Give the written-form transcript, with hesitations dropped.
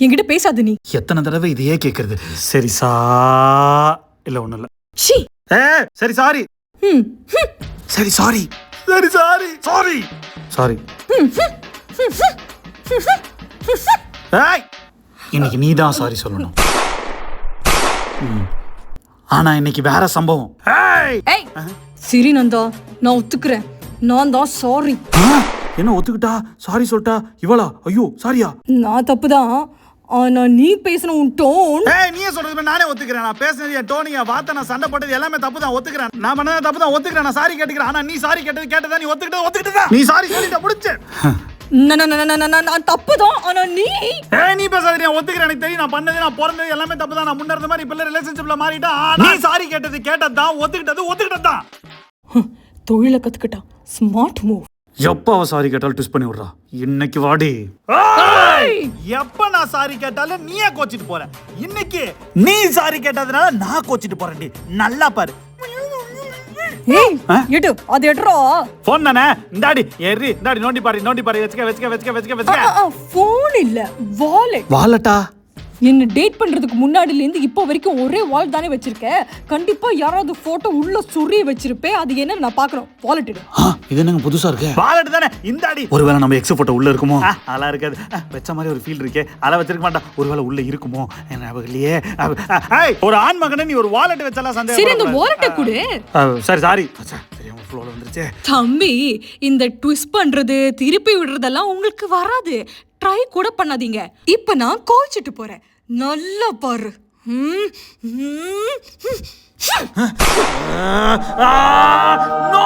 என்கிட்ட பேசாத நீ. எத்தனை தடவை இதையே கேக்குறது? சரி இல்ல ஒண்ணும் இல்ல. சீ. சரி சாரி. சரி சாரி. சரி சாரி. Sorry sorry. இன்னைக்கு நீ தான் சாரி சொல்லணும். ஆனா இன்னைக்கு வேற சம்பவம். சரி நந்தா, நான் ஒத்துக்கிறேன். நான் தான் சாரி. என்ன ஒத்துக்கிட்டா? சாரி சொல்லிட்டா இவளா? ஐயோ சாரியா? நான் தப்புதான். ஆனா நீ பேசின உன் டோன். நீயே சொல்றது நானே ஒத்துக்கிறேன். நான் பேசுனது என் டோனியா வார்த்தை, நான் சண்டை போட்டது எல்லாமே தப்பு தான், ஒத்துக்கிறேன். நான் பண்ணது தப்பு தான், ஒத்துக்கிறேன். நான் சாரி கேட்டுக்கிறேன். ஆனா நீ சாரி கேட்டதா நீ ஒத்துக்கிட்டதா? நீ சாரி சொல்லிட்ட முடிச்சு. நான் தப்புதான். ஆனா நீ பேசாத. நான் ஒத்துக்கிறேன். எனக்கு தெரியும் நான் பண்ணது, நான் பிறந்தது எல்லாமே தப்பு தான். நான் முன்ன இருந்த மாதிரி இப்ப ரிலேஷன்ஷிப்ல மாறிட்டா. நீ சாரி கேட்டதுதான், ஒத்துக்கிட்டதுதான். தொழில கத்துக்கிட்டா. Smart move. எப்ப அவ சாரி கேட்டாலும் ட்விஸ்ட் பண்ணி விடுறா. இன்னைக்கு வாடி. எப்ப நான் சாரி கேட்டாலும் நீயே கோச்சிட்டு போற. இன்னைக்கு நீ சாரி கேட்டதுனால நான் கோச்சிட்டு போறேன்டி. நல்லா பாரு. அது எட்ரா போன் தானே? இந்தாடி ஏறி, இந்தாடி நோண்டி பாரு. வெச்சுக்க. போன் இல்ல, வாலெட். வாலெட்டா? என்ன டேட் பண்றதுக்கு முன்னாடில இருந்து இப்போ வரைக்கும் ஒரே வால் தானே வச்சிருக்க. கண்டிப்பா யாராவது போட்டோ உள்ள சொறி வச்சிருப்பே. அது என்ன நான் பார்க்கணும். வாலெட் எடு. இது என்னங்க புதுசா இருக்கு? வாலெட் தானே? இந்தாடி. ஒருவேளை நம்ம எக்ஸ் போட்டோ உள்ள இருக்குமோ? அதெல்லாம் இருக்காது. வெச்ச மாதிரி ஒரு ஃபீல் இருக்கே. அத வச்சிருக்க மாட்டா. ஒருவேளை உள்ள இருக்குமோ? என்ன அவங்களே. ஒரு ஆண் மகனே நீ ஒரு வாலெட் வச்சலாம் சந்தேகம். சரி இந்த வாலெட்ட குடு. சரி சாரி. தெரியாம ஃப்ளோல வந்துருச்சே. தம்பி, இந்த ட்விஸ்ட் பண்றது திருப்பி விடுறதெல்லாம் உங்களுக்கு வராது. ட்ரை கூட பண்ணாதீங்க. இப்ப நான் கோச்சிட்டு போறேன். நல்லா பாரு. No!